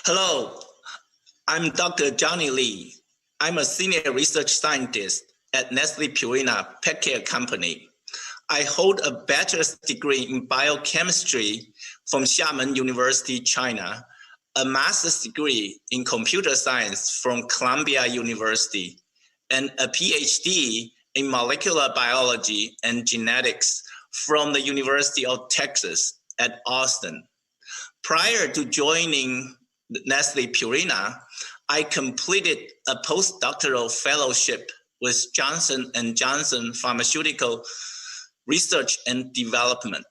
Hello, I'm Dr. Johnny Lee. I'm a senior research scientist at Nestle Purina Pet Care Company. I hold a bachelor's degree in biochemistry from Xiamen University, China, a master's degree in computer science from Columbia University, and a PhD in molecular biology and genetics from the University of Texas at Austin. Prior to joining Nestle Purina, I completed a postdoctoral fellowship with Johnson & Johnson Pharmaceutical Research and Development.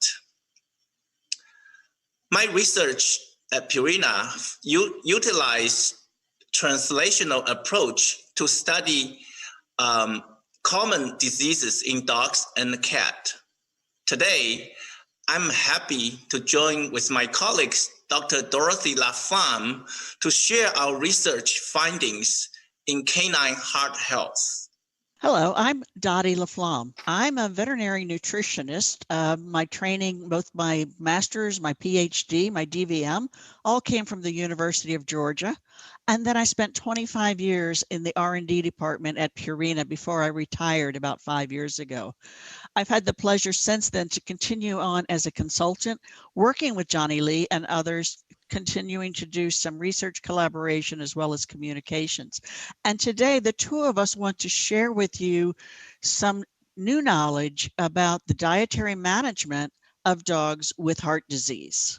My research at Purina utilized translational approach to study common diseases in dogs and cats. Today, I'm happy to join with my colleagues, Dr. Dorothy Laflamme, to share our research findings in canine heart health. Hello, I'm Dottie Laflamme. I'm a veterinary nutritionist. My training, both my master's, my PhD, my DVM, all came from the University of Georgia. And then I spent 25 years in the R&D department at Purina before I retired about 5 years ago. I've had the pleasure since then to continue on as a consultant, working with Johnny Lee and others, continuing to do some research collaboration as well as communications. And today, the two of us want to share with you some new knowledge about the dietary management of dogs with heart disease.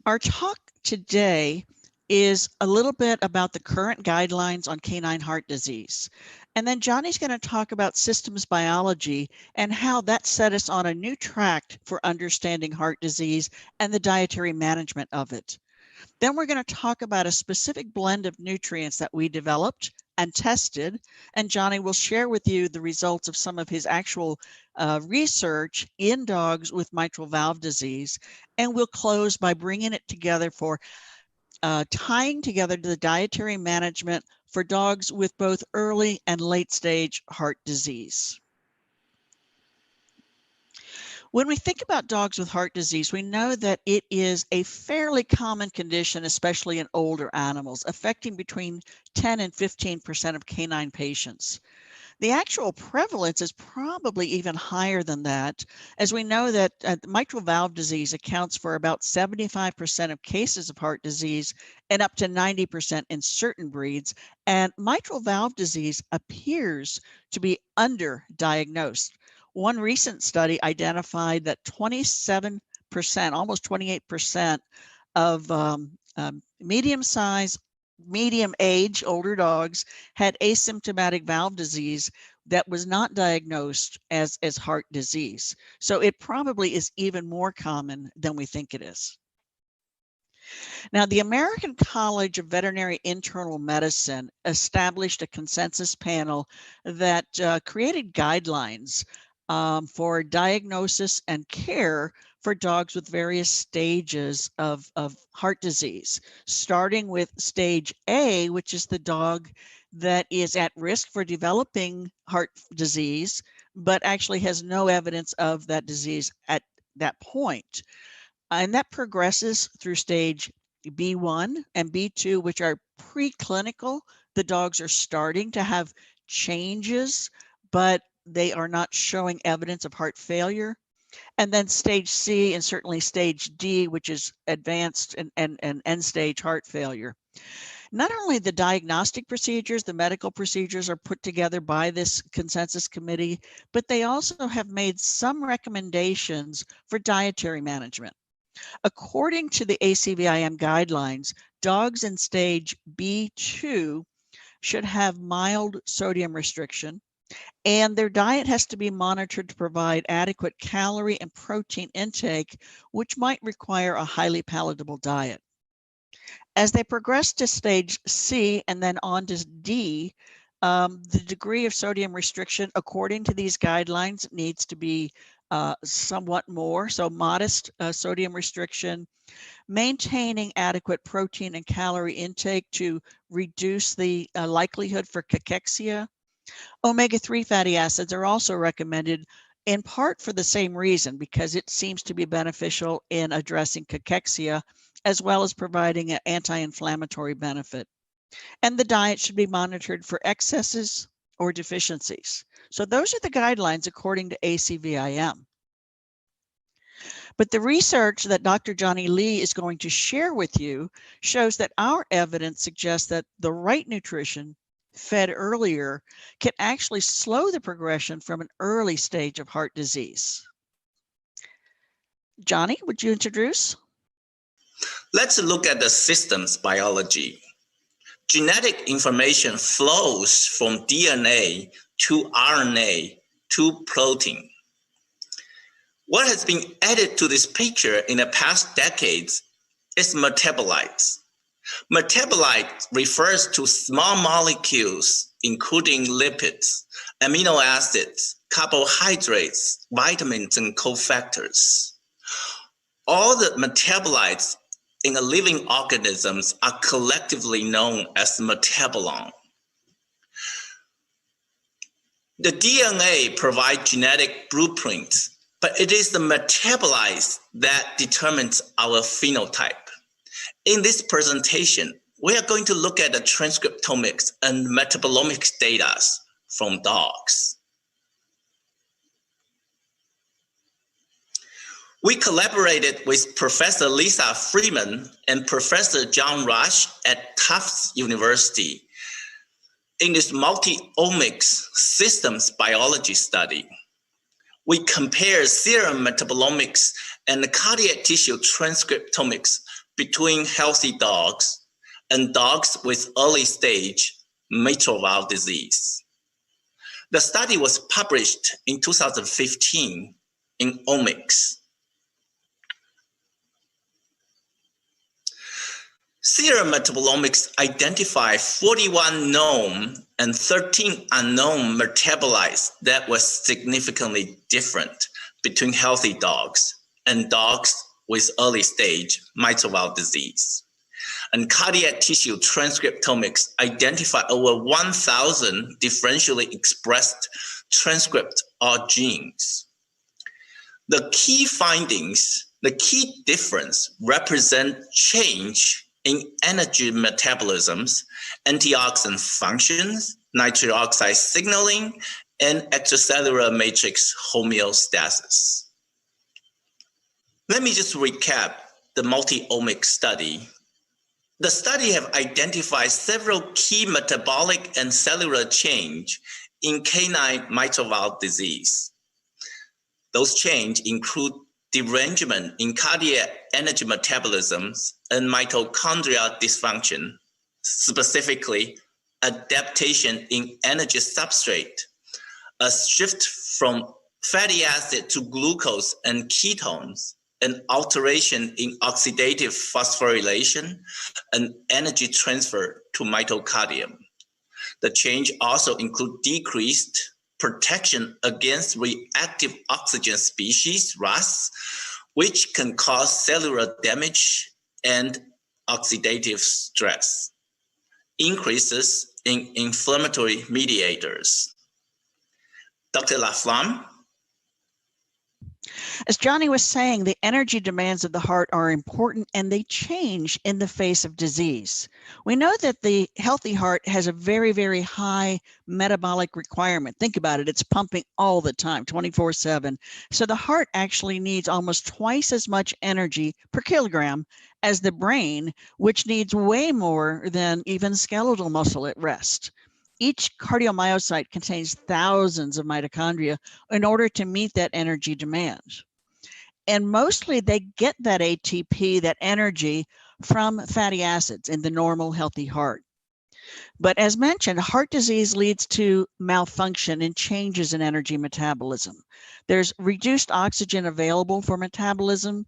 Our talk today is a little bit about the current guidelines on canine heart disease. And then Johnny's going to talk about systems biology and how that set us on a new track for understanding heart disease and the dietary management of it. Then we're going to talk about a specific blend of nutrients that we developed and tested, and Johnny will share with you the results of some of his actual research in dogs with mitral valve disease. And we'll close by bringing it together for tying together the dietary management for dogs with both early and late stage heart disease. When we think about dogs with heart disease, we know that it is a fairly common condition, especially in older animals, affecting between 10 and 15% of canine patients. The actual prevalence is probably even higher than that, as we know that mitral valve disease accounts for about 75% of cases of heart disease and up to 90% in certain breeds. And mitral valve disease appears to be underdiagnosed. One recent study identified that 27%, almost 28% of medium age older dogs had asymptomatic valve disease that was not diagnosed as heart disease. So it probably is even more common than we think it is. Now, the American College of Veterinary Internal Medicine established a consensus panel that created guidelines for diagnosis and care for dogs with various stages of heart disease, starting with stage A, which is the dog that is at risk for developing heart disease, but actually has no evidence of that disease at that point. And that progresses through stage B1 and B2, which are preclinical. The dogs are starting to have changes, but they are not showing evidence of heart failure. And then stage C and certainly stage D, which is advanced and end stage heart failure. Not only the diagnostic procedures, the medical procedures are put together by this consensus committee, but they also have made some recommendations for dietary management. According to the ACVIM guidelines, dogs in stage B2 should have mild sodium restriction, and their diet has to be monitored to provide adequate calorie and protein intake, which might require a highly palatable diet. As they progress to stage C and then on to D, the degree of sodium restriction, according to these guidelines, needs to be somewhat more, so modest sodium restriction, maintaining adequate protein and calorie intake to reduce the likelihood for cachexia. Omega-3 fatty acids are also recommended in part for the same reason, because it seems to be beneficial in addressing cachexia as well as providing an anti-inflammatory benefit. And the diet should be monitored for excesses or deficiencies. So those are the guidelines according to ACVIM. But the research that Dr. Johnny Lee is going to share with you shows that our evidence suggests that the right nutrition fed earlier can actually slow the progression from an early stage of heart disease. Johnny, would you introduce? Let's look at the systems biology. Genetic information flows from DNA to RNA to protein. What has been added to this picture in the past decades is metabolites. Metabolite refers to small molecules, including lipids, amino acids, carbohydrates, vitamins, and cofactors. All the metabolites in living organisms are collectively known as metabolome. The DNA provides genetic blueprints, but it is the metabolites that determines our phenotype. In this presentation, we are going to look at the transcriptomics and metabolomics data from dogs. We collaborated with Professor Lisa Freeman and Professor John Rush at Tufts University in this multi-omics systems biology study. We compared serum metabolomics and cardiac tissue transcriptomics between healthy dogs and dogs with early stage mitral valve disease. The study was published in 2015 in Omics. Serum metabolomics identified 41 known and 13 unknown metabolites that were significantly different between healthy dogs and dogs with early stage mitral valve disease. And cardiac tissue transcriptomics identified over 1,000 differentially expressed transcript or genes. The key findings, the key difference represent change in energy metabolisms, antioxidant functions, nitric oxide signaling, and extracellular matrix homeostasis. Let me just recap the multi-omics study. The study have identified several key metabolic and cellular change in canine mitral valve disease. Those changes include derangement in cardiac energy metabolisms and mitochondrial dysfunction, specifically adaptation in energy substrate, a shift from fatty acid to glucose and ketones, and alteration in oxidative phosphorylation and energy transfer to mitochondrium. The change also include decreased protection against reactive oxygen species, RAS, which can cause cellular damage and oxidative stress, increases in inflammatory mediators. Dr. Laflamme? As Johnny was saying, the energy demands of the heart are important and they change in the face of disease. We know that the healthy heart has a very, very high metabolic requirement. Think about it, it's pumping all the time, 24/7. So the heart actually needs almost twice as much energy per kilogram as the brain, which needs way more than even skeletal muscle at rest. Each cardiomyocyte contains thousands of mitochondria in order to meet that energy demand. And mostly they get that ATP, that energy, from fatty acids in the normal healthy heart. But as mentioned, heart disease leads to malfunction and changes in energy metabolism. There's reduced oxygen available for metabolism,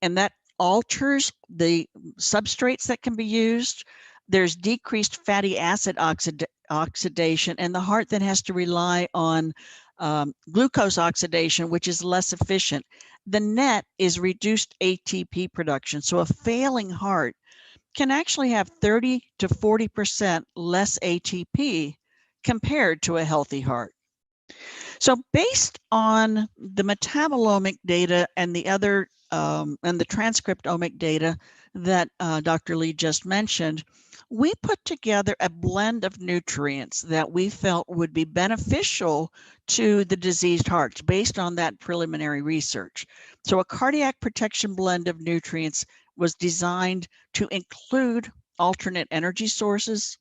and that alters the substrates that can be used. There's decreased fatty acid oxidation, and the heart then has to rely on glucose oxidation, which is less efficient. The net is reduced ATP production. So a failing heart can actually have 30 to 40% less ATP compared to a healthy heart. So based on the metabolomic data and the other and the transcriptomic data, that Dr. Lee just mentioned, we put together a blend of nutrients that we felt would be beneficial to the diseased hearts based on that preliminary research. So a cardiac protection blend of nutrients was designed to include alternate energy sources,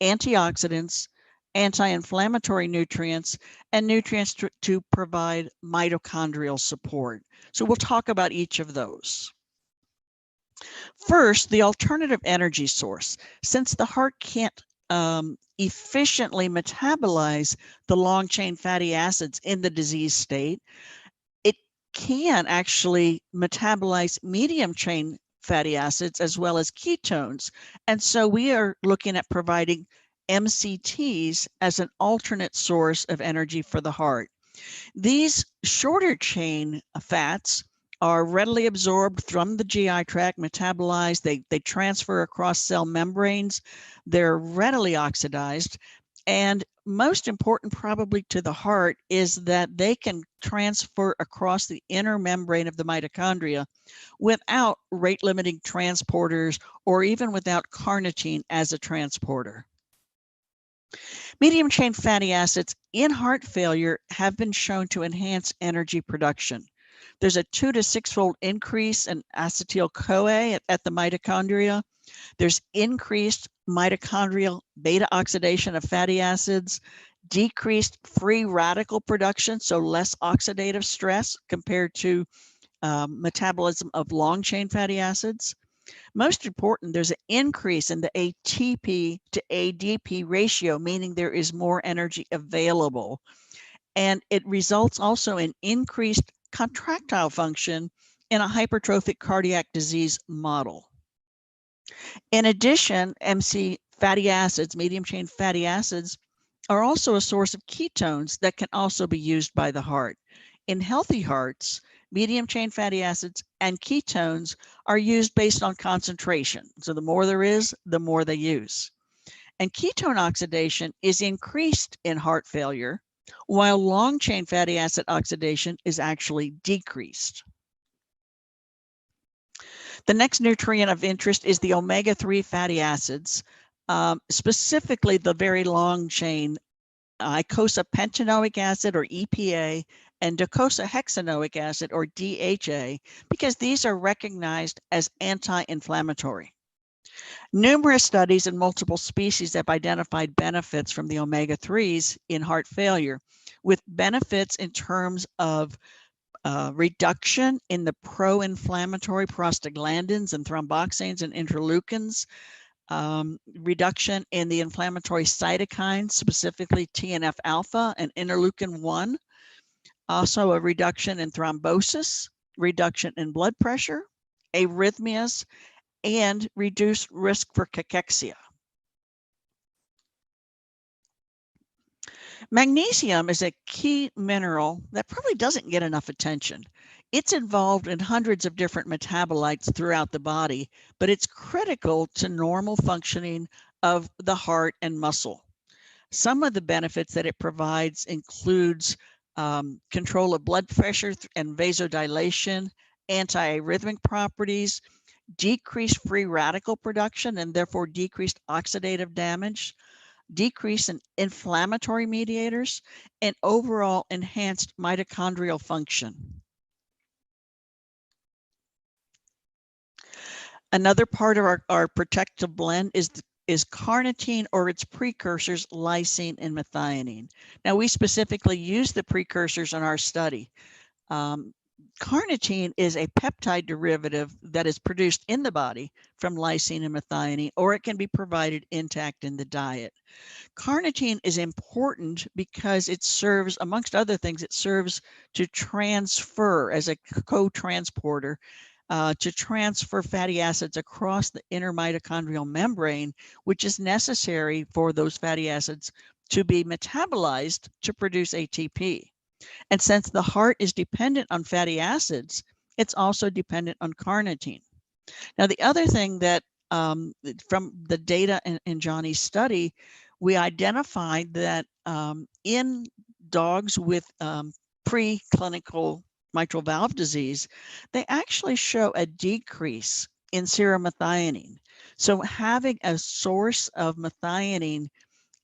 antioxidants, anti-inflammatory nutrients, and nutrients to provide mitochondrial support. So we'll talk about each of those. First, the alternative energy source. Since the heart can't efficiently metabolize the long chain fatty acids in the disease state, it can actually metabolize medium chain fatty acids as well as ketones. And so we are looking at providing MCTs as an alternate source of energy for the heart. These shorter chain fats are readily absorbed from the GI tract, metabolized, they transfer across cell membranes, they're readily oxidized, and most important probably to the heart is that they can transfer across the inner membrane of the mitochondria without rate-limiting transporters or even without carnitine as a transporter. Medium chain fatty acids in heart failure have been shown to enhance energy production. There's a 2 to 6-fold increase in acetyl-CoA at the mitochondria. There's increased mitochondrial beta oxidation of fatty acids, decreased free radical production, so less oxidative stress compared to metabolism of long chain fatty acids. Most important, there's an increase in the ATP to ADP ratio, meaning there is more energy available. And it results also in increased contractile function in a hypertrophic cardiac disease model. In addition, MC fatty acids, medium chain fatty acids, are also a source of ketones that can also be used by the heart. In healthy hearts, medium chain fatty acids and ketones are used based on concentration. So the more there is, the more they use. And ketone oxidation is increased in heart failure, while long chain fatty acid oxidation is actually decreased. The next nutrient of interest is the omega-3 fatty acids, specifically the very long chain eicosapentaenoic acid or EPA and docosahexaenoic acid or DHA, because these are recognized as anti-inflammatory. Numerous studies in multiple species have identified benefits from the omega-3s in heart failure, with benefits in terms of reduction in the pro-inflammatory prostaglandins and thromboxanes and interleukins, reduction in the inflammatory cytokines, specifically TNF alpha and interleukin 1, also a reduction in thrombosis, reduction in blood pressure, arrhythmias, and reduced risk for cachexia. Magnesium is a key mineral that probably doesn't get enough attention. It's involved in hundreds of different metabolites throughout the body, but it's critical to normal functioning of the heart and muscle. Some of the benefits that it provides includes control of blood pressure and vasodilation, antiarrhythmic properties, decreased free radical production and therefore decreased oxidative damage, decrease in inflammatory mediators, and overall enhanced mitochondrial function. Another part of our protective blend is carnitine or its precursors, lysine and methionine. Now, we specifically use the precursors in our study. Carnitine is a peptide derivative that is produced in the body from lysine and methionine, or it can be provided intact in the diet. Carnitine is important because it serves, amongst other things, it serves to transfer as a co-transporter to transfer fatty acids across the inner mitochondrial membrane, which is necessary for those fatty acids to be metabolized to produce ATP. And since the heart is dependent on fatty acids, it's also dependent on carnitine. Now, the other thing that from the data in Johnny's study, we identified that in dogs with preclinical mitral valve disease, they actually show a decrease in serum methionine. So having a source of methionine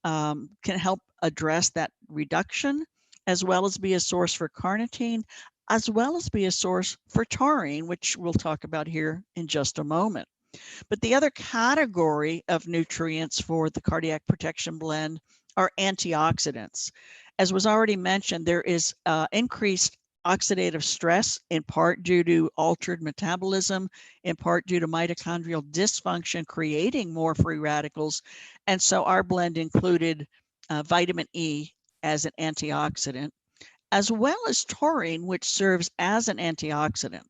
can help address that reduction, as well as be a source for carnitine, as well as be a source for taurine, which we'll talk about here in just a moment. But the other category of nutrients for the cardiac protection blend are antioxidants. As was already mentioned, there is increased oxidative stress, in part due to altered metabolism, in part due to mitochondrial dysfunction, creating more free radicals. And so our blend included vitamin E as an antioxidant, as well as taurine, which serves as an antioxidant.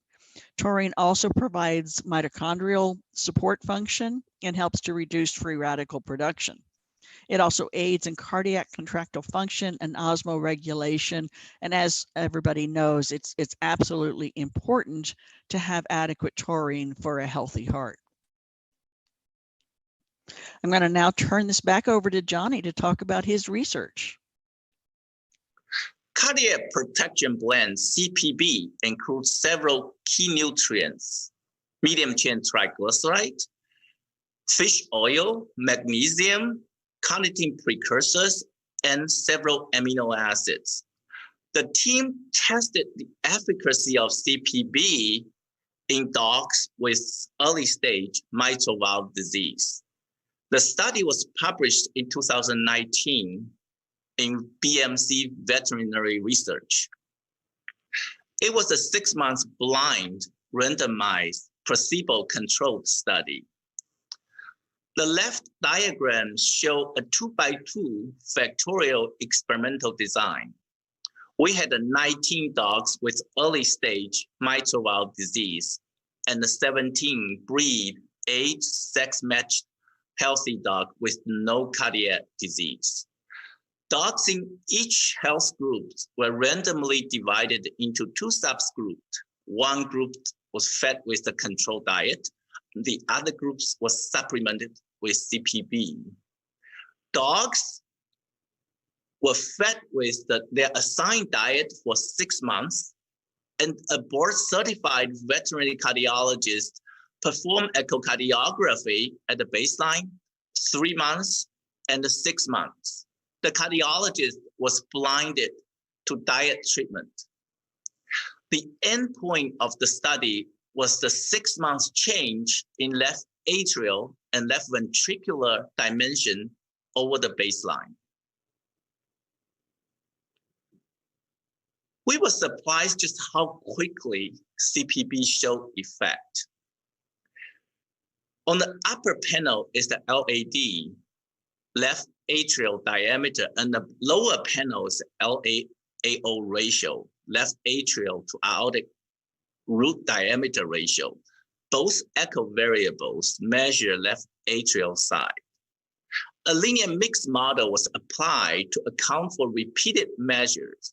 Taurine also provides mitochondrial support function and helps to reduce free radical production. It also aids in cardiac contractile function and osmoregulation. And as everybody knows, it's absolutely important to have adequate taurine for a healthy heart. I'm going to now turn this back over to Johnny to talk about his research. Cardiac protection blend CPB includes several key nutrients: medium chain triglyceride, fish oil, magnesium, carnitine precursors, and several amino acids. The team tested the efficacy of CPB in dogs with early stage mitral valve disease. The study was published in 2019 in BMC Veterinary Research. It was a 6-month blind, randomized, placebo-controlled study. The left diagram shows a 2x2 factorial experimental design. We had 19 dogs with early stage mitral valve disease and 17 breed, age, sex-matched healthy dog with no cardiac disease. Dogs in each health group were randomly divided into 2 subgroups. One group was fed with the control diet. The other groups was supplemented with CPB. Dogs were fed with their assigned diet for 6 months, and a board-certified veterinary cardiologist performed echocardiography at the baseline, 3 months, and 6 months. The cardiologist was blinded to diet treatment. The endpoint of the study was the 6-month change in left atrial and left ventricular dimension over the baseline. We were surprised just how quickly CPB showed effect. On the upper panel is the LAD, left atrial diameter, and the lower panel is LAAO ratio, left atrial to aortic root diameter ratio. Both echo variables measure left atrial side. A linear mixed model was applied to account for repeated measures.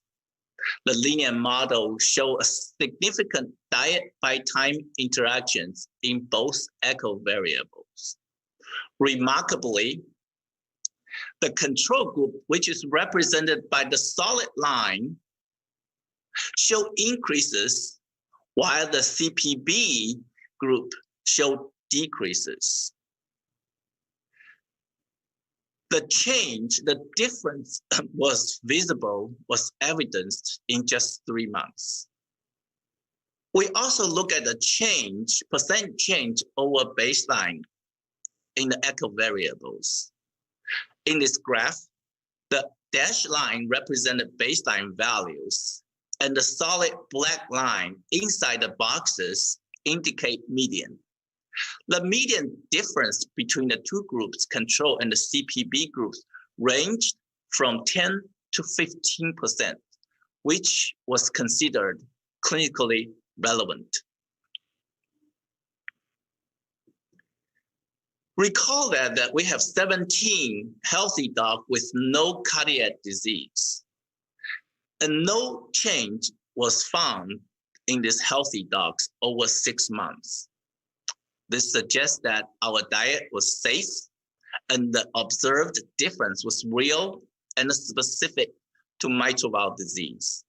The linear model showed a significant diet by time interactions in both echo variables. Remarkably, the control group, which is represented by the solid line, showed increases, while the CPB group showed decreases. The change, the difference was visible, was evidenced in just 3 months. We also look at the change, percent change over baseline in the echo variables. In this graph, the dashed line represented baseline values, and the solid black line inside the boxes indicate median. The median difference between the 2 groups, control and the CPB groups, ranged from 10 to 15%, which was considered clinically relevant. Recall that we have 17 healthy dogs with no cardiac disease, and no change was found in these healthy dogs over 6 months. This suggests that our diet was safe and the observed difference was real and specific to mitral valve disease.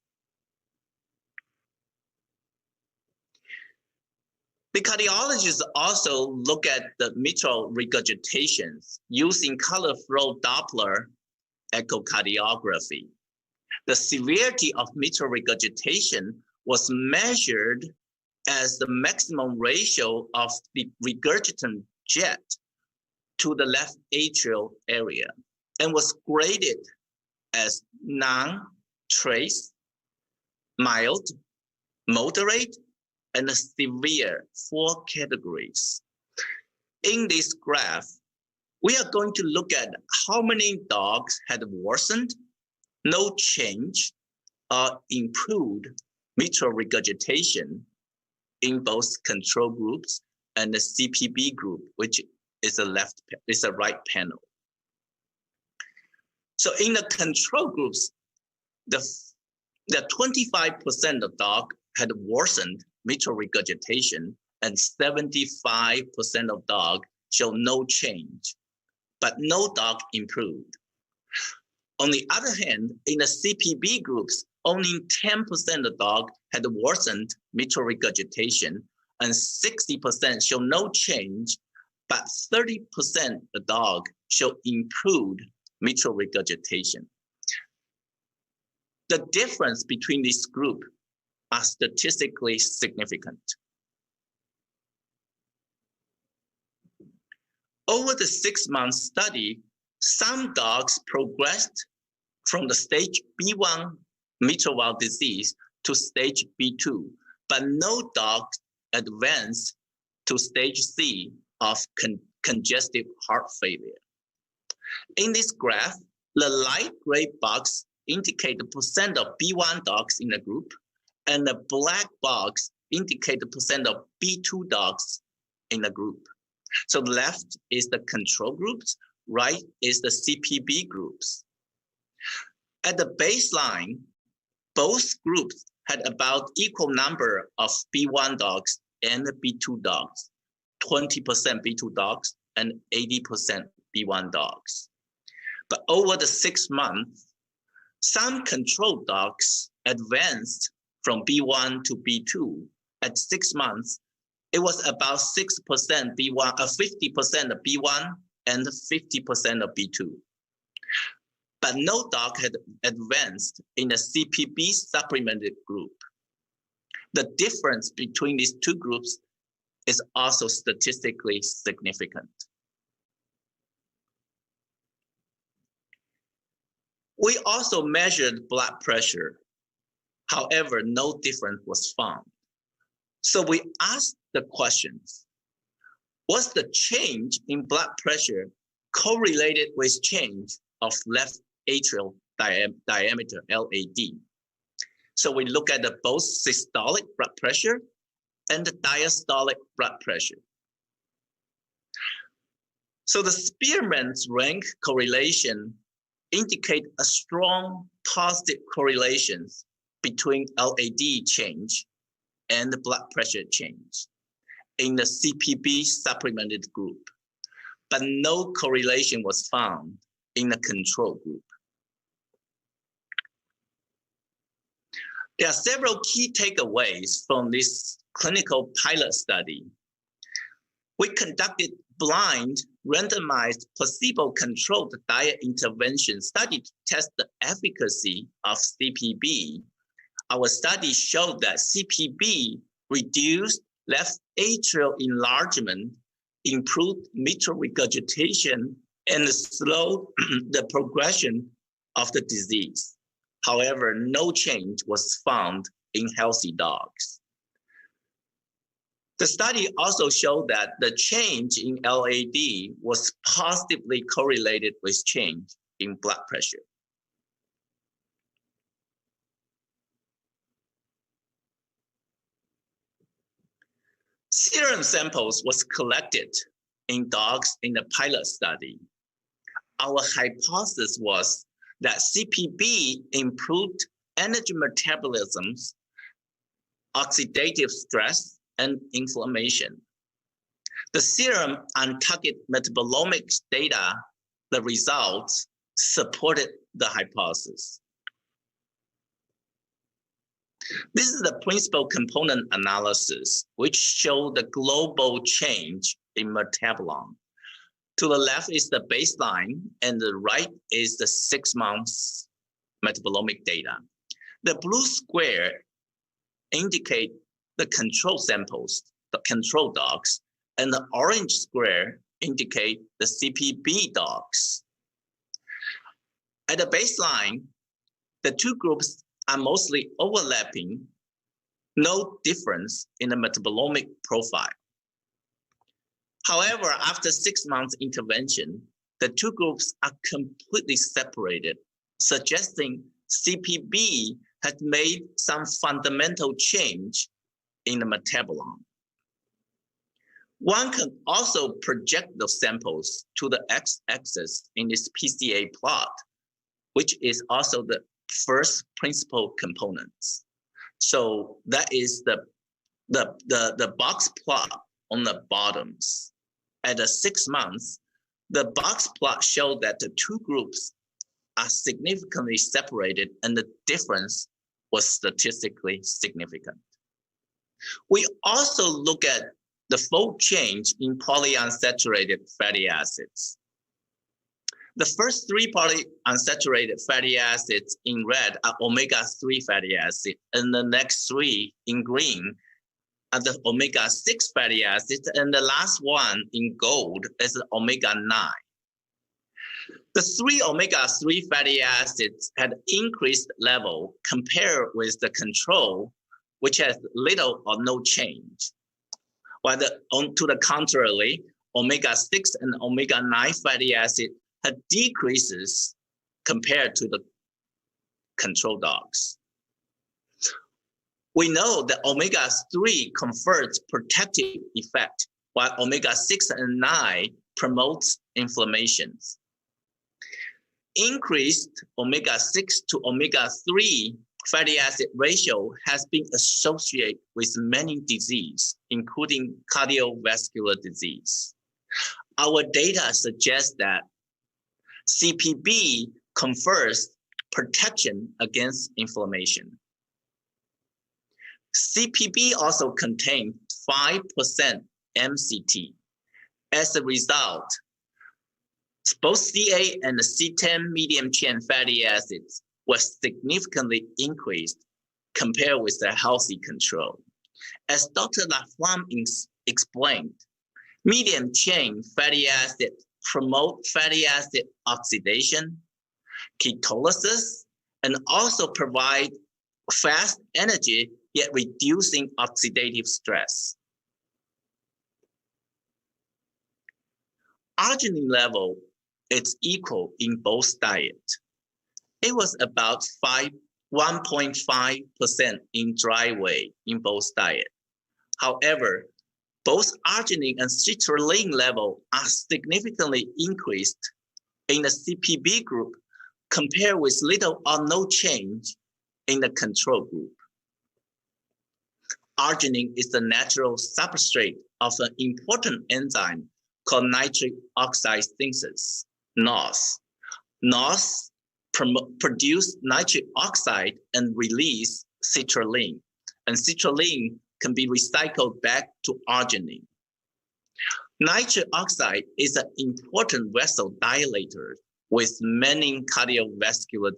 The cardiologists also look at the mitral regurgitations using color flow Doppler echocardiography. The severity of mitral regurgitation was measured as the maximum ratio of the regurgitant jet to the left atrial area and was graded as non-trace, mild, moderate, and severe, 4 categories. In this graph, we are going to look at how many dogs had worsened, no change, or improved mitral regurgitation in both control groups and the CPB group, which is a right panel. So in the control groups, the 25% of dogs had worsened mitral regurgitation and 75% of dogs showed no change, but no dog improved. On the other hand, in the CPB groups, only 10% of dogs had worsened mitral regurgitation and 60% showed no change, but 30% of dogs showed improved mitral regurgitation. The difference between these groups are statistically significant. Over the 6-month study, some dogs progressed from the stage B1 mitral valve disease to stage B2, but no dog advanced to stage C of congestive heart failure. In this graph, the light gray box indicate the percent of B1 dogs in the group, and the black box indicate the percent of B2 dogs in the group. So left is the control groups, right is the CPB groups. At the baseline, both groups had about equal number of B1 dogs and B2 dogs, 20% B2 dogs and 80% B1 dogs. But over the 6 months, some control dogs advanced from B1 to B2. At 6 months, it was about 6% B1, 50% of B1 and 50% of B2. But no dog had advanced in the CPB supplemented group. The difference between these two groups is also statistically significant. We also measured blood pressure. However, no difference was found. So we asked the questions, was the change in blood pressure correlated with change of left atrial diameter, LAD? So we look at both systolic blood pressure and the diastolic blood pressure. So the Spearman's rank correlation indicate a strong positive correlations between LAD change and the blood pressure change in the CPB supplemented group, but no correlation was found in the control group. There are several key takeaways from this clinical pilot study. We conducted blind, randomized, placebo-controlled diet intervention study to test the efficacy of CPB. Our study showed that CPB reduced left atrial enlargement, improved mitral regurgitation, and slowed the progression of the disease. However, no change was found in healthy dogs. The study also showed that the change in LAD was positively correlated with change in blood pressure. Serum samples was collected in dogs in the pilot study. Our hypothesis was that CPB improved energy metabolisms, oxidative stress, and inflammation. The serum on-target metabolomics data, the results supported the hypothesis. This is the principal component analysis, which show the global change in metabolome. To the left is the baseline, and the right is the 6 months metabolomic data. The blue square indicate the control samples, the control dogs, and the orange square indicate the CPB dogs. At the baseline, the two groups are mostly overlapping, no difference in the metabolomic profile. However, after 6 months intervention, the two groups are completely separated, suggesting CPB has made some fundamental change in the metabolome. One can also project those samples to the x-axis in this PCA plot, which is also the first principal components. So that is the box plot on the bottoms. At the 6 months, the box plot showed that the two groups are significantly separated and the difference was statistically significant. We also look at the fold change in polyunsaturated fatty acids. The first 3 polyunsaturated fatty acids in red are omega-3 fatty acids, and the next 3 in green are the omega-6 fatty acids, and the last one in gold is the omega-9. The 3 omega-3 fatty acids had increased level compared with the control, which has little or no change. While to the contrary, omega-6 and omega-9 fatty acid had decreases compared to the control dogs. We know that omega-3 confers protective effect, while omega-6 and 9 promotes inflammations. Increased omega-6 to omega-3 fatty acid ratio has been associated with many diseases, including cardiovascular disease. Our data suggests that CPB confers protection against inflammation. CPB also contains 5% MCT. As a result, both CA and C10 medium chain fatty acids were significantly increased compared with the healthy control. As Dr. Laflamme explained, medium chain fatty acids promote fatty acid oxidation, ketolysis, and also provide fast energy, yet reducing oxidative stress. Arginine level is equal in both diets. It was about 1.5% in dry weight in both diets. However, both arginine and citrulline level are significantly increased in the CPB group compared with little or no change in the control group. Arginine is the natural substrate of an important enzyme called nitric oxide synthesis, NOS. NOS produce nitric oxide and release citrulline, and citrulline can be recycled back to arginine. Nitric oxide is an important vasodilator with many cardiovascular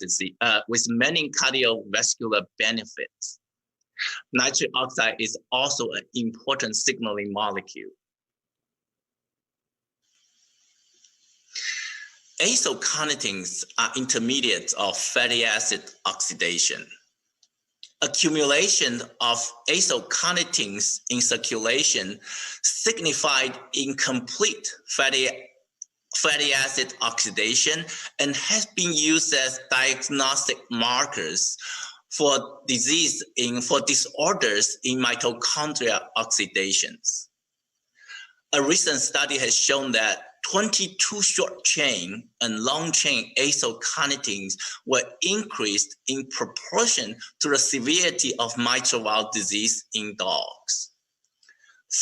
benefits. Nitric oxide is also an important signaling molecule. Isocarnitines are intermediates of fatty acid oxidation. Accumulation of isocarnitines in circulation signified incomplete fatty acid oxidation and has been used as diagnostic markers for disorders in mitochondrial oxidations. A recent study has shown that 22 short chain and long chain isocarnitines were increased in proportion to the severity of mitral valve disease in dogs.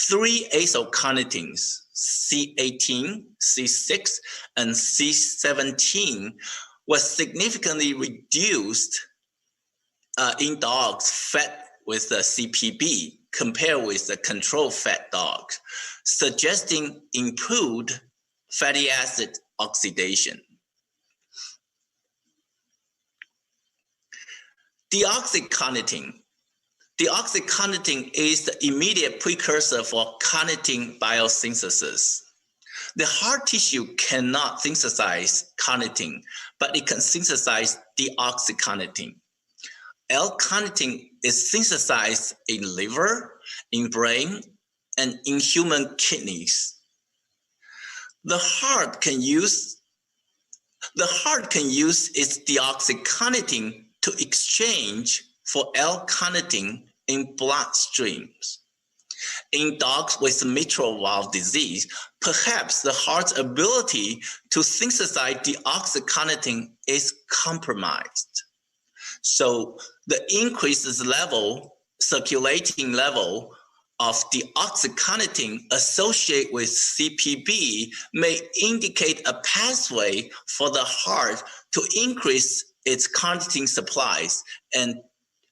3 isocarnitines, C18, C6, and C17, were significantly reduced in dogs fed with the CPB compared with the control-fed dogs, suggesting improved fatty acid oxidation. Deoxycarnitine. Deoxycarnitine is the immediate precursor for carnitine biosynthesis. The heart tissue cannot synthesize carnitine, but it can synthesize deoxycarnitine. L-carnitine is synthesized in liver, in brain, and in human kidneys. The heart can use its deoxycarnitine to exchange for L-carnitine in bloodstreams. In dogs with mitral valve disease, perhaps the heart's ability to synthesize deoxycarnitine is compromised. So the increased circulating level of deoxycarnitine associated with CPB may indicate a pathway for the heart to increase its carnitine supplies and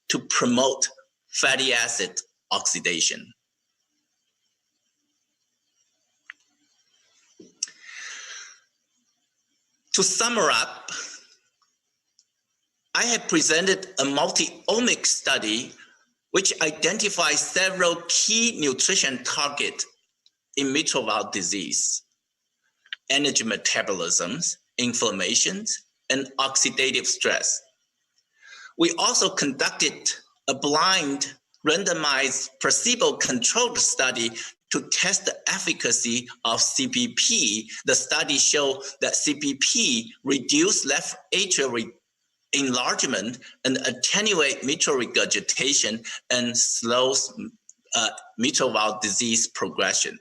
to promote fatty acid oxidation. To sum up, I have presented a multi-omic study which identifies several key nutrition targets in mitral valve disease: energy metabolisms, inflammations, and oxidative stress. We also conducted a blind, randomized, placebo-controlled study to test the efficacy of CPP. The study showed that CPP reduced left atrial enlargement and attenuate mitral regurgitation and slows mitral valve disease progression.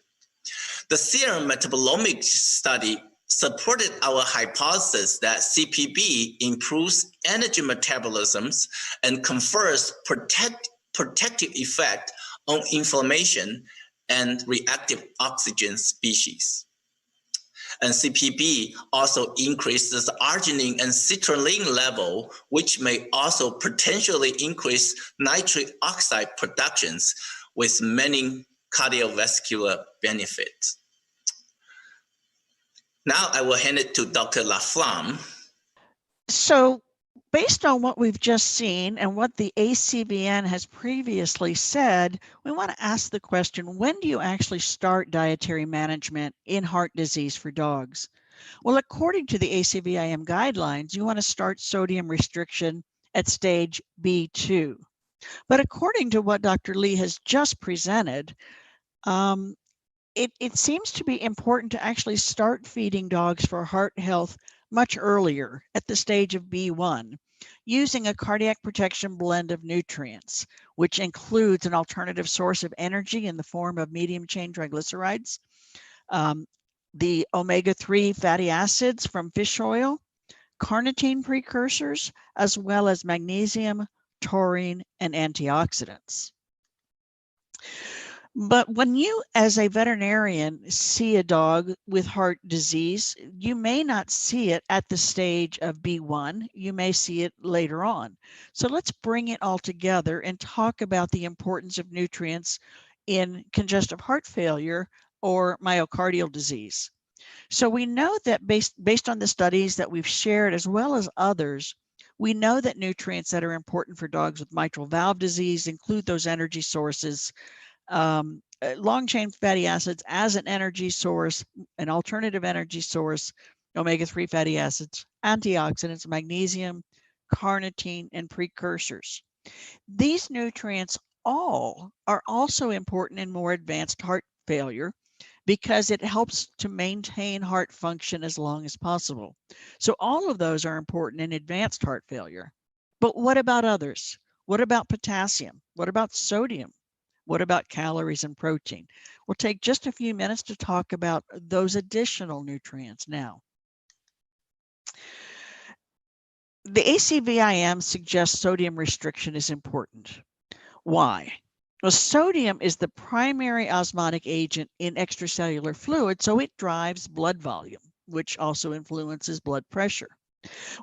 The serum metabolomic study supported our hypothesis that CPB improves energy metabolisms and confers protective effect on inflammation and reactive oxygen species. And CPB also increases arginine and citrulline level, which may also potentially increase nitric oxide productions with many cardiovascular benefits. Now I will hand it to Dr. Laflamme. So based on what we've just seen and what the ACVN has previously said, we want to ask the question, when do you actually start dietary management in heart disease for dogs? Well, according to the ACVIM guidelines, you want to start sodium restriction at stage B2. But according to what Dr. Lee has just presented, it seems to be important to actually start feeding dogs for heart health much earlier at the stage of B1, using a cardiac protection blend of nutrients, which includes an alternative source of energy in the form of medium chain triglycerides, the omega-3 fatty acids from fish oil, carnitine precursors, as well as magnesium, taurine, and antioxidants. But when you, as a veterinarian, see a dog with heart disease, you may not see it at the stage of B1. You may see it later on. So let's bring it all together and talk about the importance of nutrients in congestive heart failure or myocardial disease. So we know that based on the studies that we've shared, as well as others, we know that nutrients that are important for dogs with mitral valve disease include those energy sources, long chain fatty acids as an energy source, an alternative energy source, omega-3 fatty acids, antioxidants, magnesium, carnitine, and precursors. These nutrients all are also important in more advanced heart failure because it helps to maintain heart function as long as possible. So all of those are important in advanced heart failure. But what about others? What about potassium? What about sodium? What about calories and protein? We'll take just a few minutes to talk about those additional nutrients now. The ACVIM suggests sodium restriction is important. Why? Well, sodium is the primary osmotic agent in extracellular fluid, so it drives blood volume, which also influences blood pressure.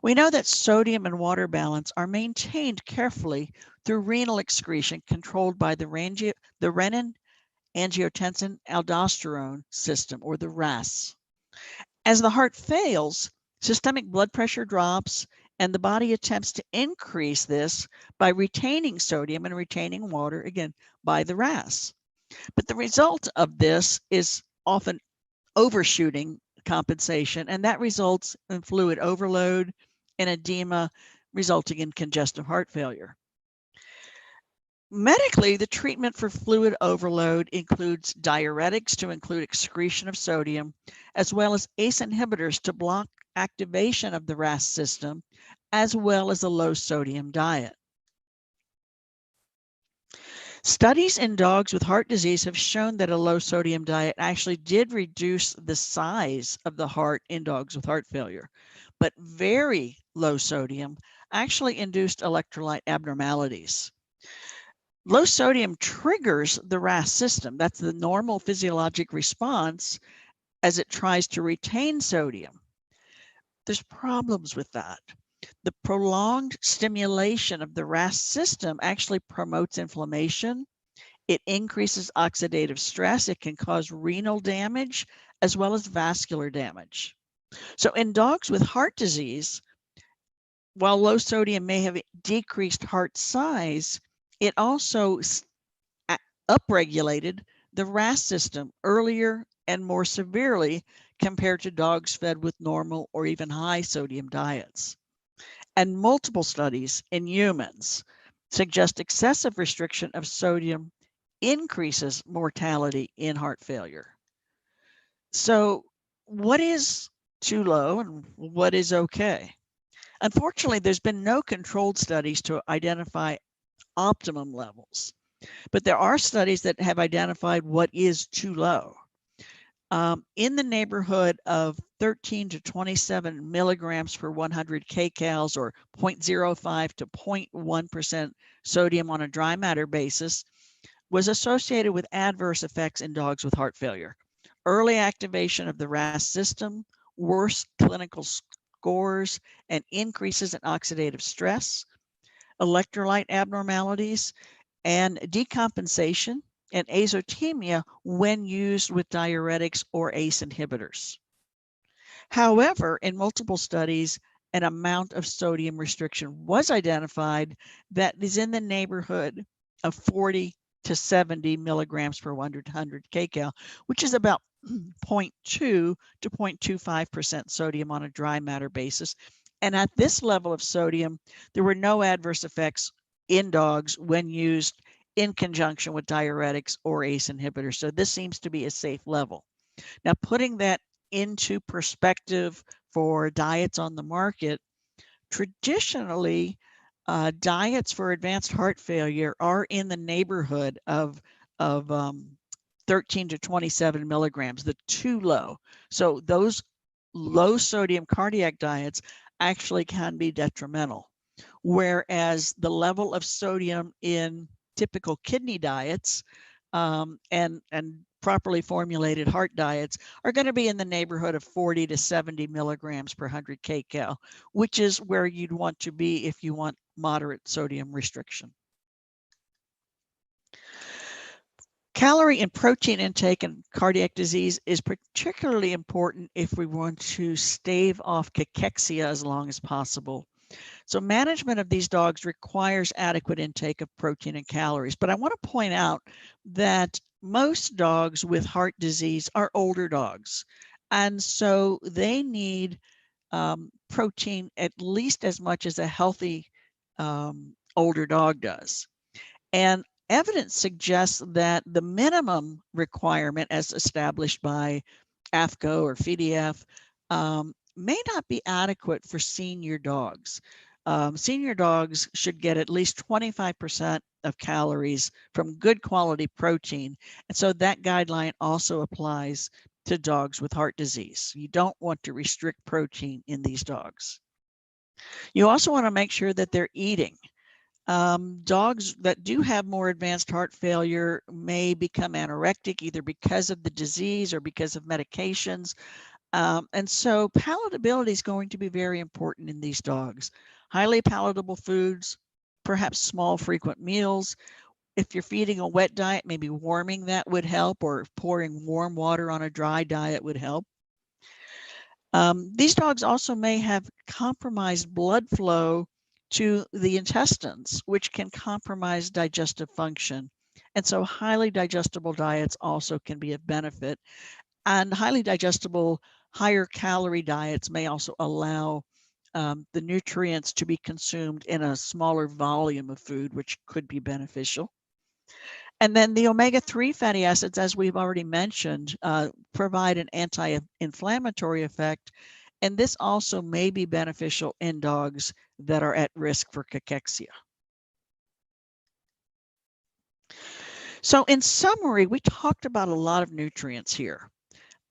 We know that sodium and water balance are maintained carefully through renal excretion controlled by the renin-angiotensin-aldosterone system, or the RAS. As the heart fails, systemic blood pressure drops, and the body attempts to increase this by retaining sodium and retaining water, again, by the RAS. But the result of this is often overshooting compensation, and that results in fluid overload and edema, resulting in congestive heart failure. Medically, the treatment for fluid overload includes diuretics to include excretion of sodium, as well as ACE inhibitors to block activation of the RAS system, as well as a low sodium diet. Studies in dogs with heart disease have shown that a low sodium diet actually did reduce the size of the heart in dogs with heart failure, but very low sodium actually induced electrolyte abnormalities. Low sodium triggers the RAS system. That's the normal physiologic response as it tries to retain sodium. There's problems with that. The prolonged stimulation of the RAS system actually promotes inflammation. It increases oxidative stress. It can cause renal damage as well as vascular damage. So in dogs with heart disease, while low sodium may have decreased heart size, it also upregulated the RAS system earlier and more severely compared to dogs fed with normal or even high sodium diets. And multiple studies in humans suggest excessive restriction of sodium increases mortality in heart failure. So what is too low and what is okay? Unfortunately, there's been no controlled studies to identify optimum levels, but there are studies that have identified what is too low. In the neighborhood of 13 to 27 milligrams per 100 kcals, or 0.05 to 0.1% sodium on a dry matter basis, was associated with adverse effects in dogs with heart failure. Early activation of the RAS system, worse clinical scores, and increases in oxidative stress, electrolyte abnormalities, and decompensation and azotemia when used with diuretics or ACE inhibitors. However, in multiple studies, an amount of sodium restriction was identified that is in the neighborhood of 40 to 70 milligrams per 100 kcal, which is about 0.2 to 0.25% sodium on a dry matter basis. And at this level of sodium, there were no adverse effects in dogs when used in conjunction with diuretics or ACE inhibitors. So this seems to be a safe level. Now, putting that into perspective for diets on the market, traditionally, diets for advanced heart failure are in the neighborhood of 13 to 27 milligrams, the too low. So those low sodium cardiac diets actually can be detrimental, whereas the level of sodium in typical kidney diets and properly formulated heart diets are going to be in the neighborhood of 40 to 70 milligrams per 100 kcal, which is where you'd want to be if you want moderate sodium restriction. Calorie and protein intake in cardiac disease is particularly important if we want to stave off cachexia as long as possible. So management of these dogs requires adequate intake of protein and calories. But I want to point out that most dogs with heart disease are older dogs. And so they need protein at least as much as a healthy older dog does. And evidence suggests that the minimum requirement as established by AFCO or FEDIAF may not be adequate for senior dogs. Senior dogs should get at least 25% of calories from good quality protein. And so that guideline also applies to dogs with heart disease. You don't want to restrict protein in these dogs. You also want to make sure that they're eating. Dogs that do have more advanced heart failure may become anorectic either because of the disease or because of medications. And so palatability is going to be very important in these dogs. Highly palatable foods, perhaps small frequent meals. If you're feeding a wet diet, maybe warming that would help, or pouring warm water on a dry diet would help. These dogs also may have compromised blood flow to the intestines, which can compromise digestive function. And so highly digestible diets also can be of benefit. And highly digestible, higher calorie diets may also allow the nutrients to be consumed in a smaller volume of food, which could be beneficial. And then the omega-3 fatty acids, as we've already mentioned, provide an anti-inflammatory effect. And this also may be beneficial in dogs that are at risk for cachexia. So in summary, we talked about a lot of nutrients here.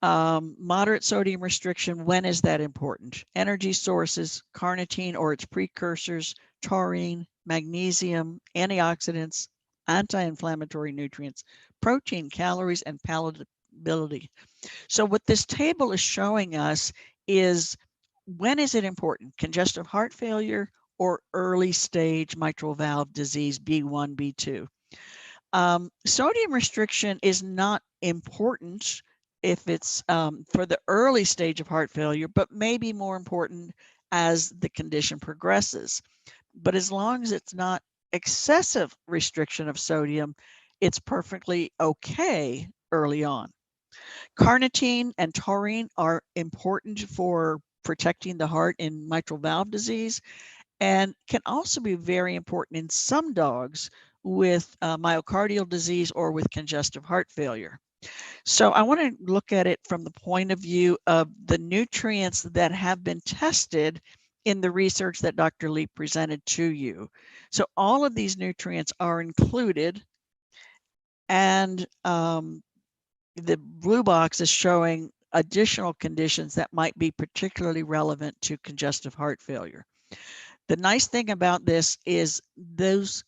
Moderate sodium restriction, when is that important? Energy sources, carnitine or its precursors, taurine, magnesium, antioxidants, anti-inflammatory nutrients, protein, calories, and palatability. So what this table is showing us is, when is it important? Congestive heart failure or early stage mitral valve disease, B1, B2. Sodium restriction is not important if it's for the early stage of heart failure, but may be more important as the condition progresses. But as long as it's not excessive restriction of sodium, it's perfectly okay early on. Carnitine and taurine are important for protecting the heart in mitral valve disease, and can also be very important in some dogs with myocardial disease or with congestive heart failure. So I want to look at it from the point of view of the nutrients that have been tested in the research that Dr. Lee presented to you. So all of these nutrients are included, and the blue box is showing additional conditions that might be particularly relevant to congestive heart failure. The nice thing about this is those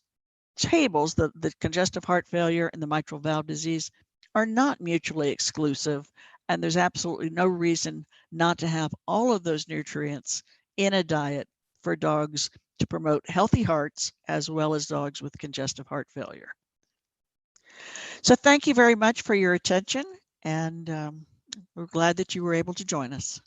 tables, the congestive heart failure and the mitral valve disease, are not mutually exclusive, and there's absolutely no reason not to have all of those nutrients in a diet for dogs to promote healthy hearts as well as dogs with congestive heart failure. So thank you very much for your attention, and we're glad that you were able to join us.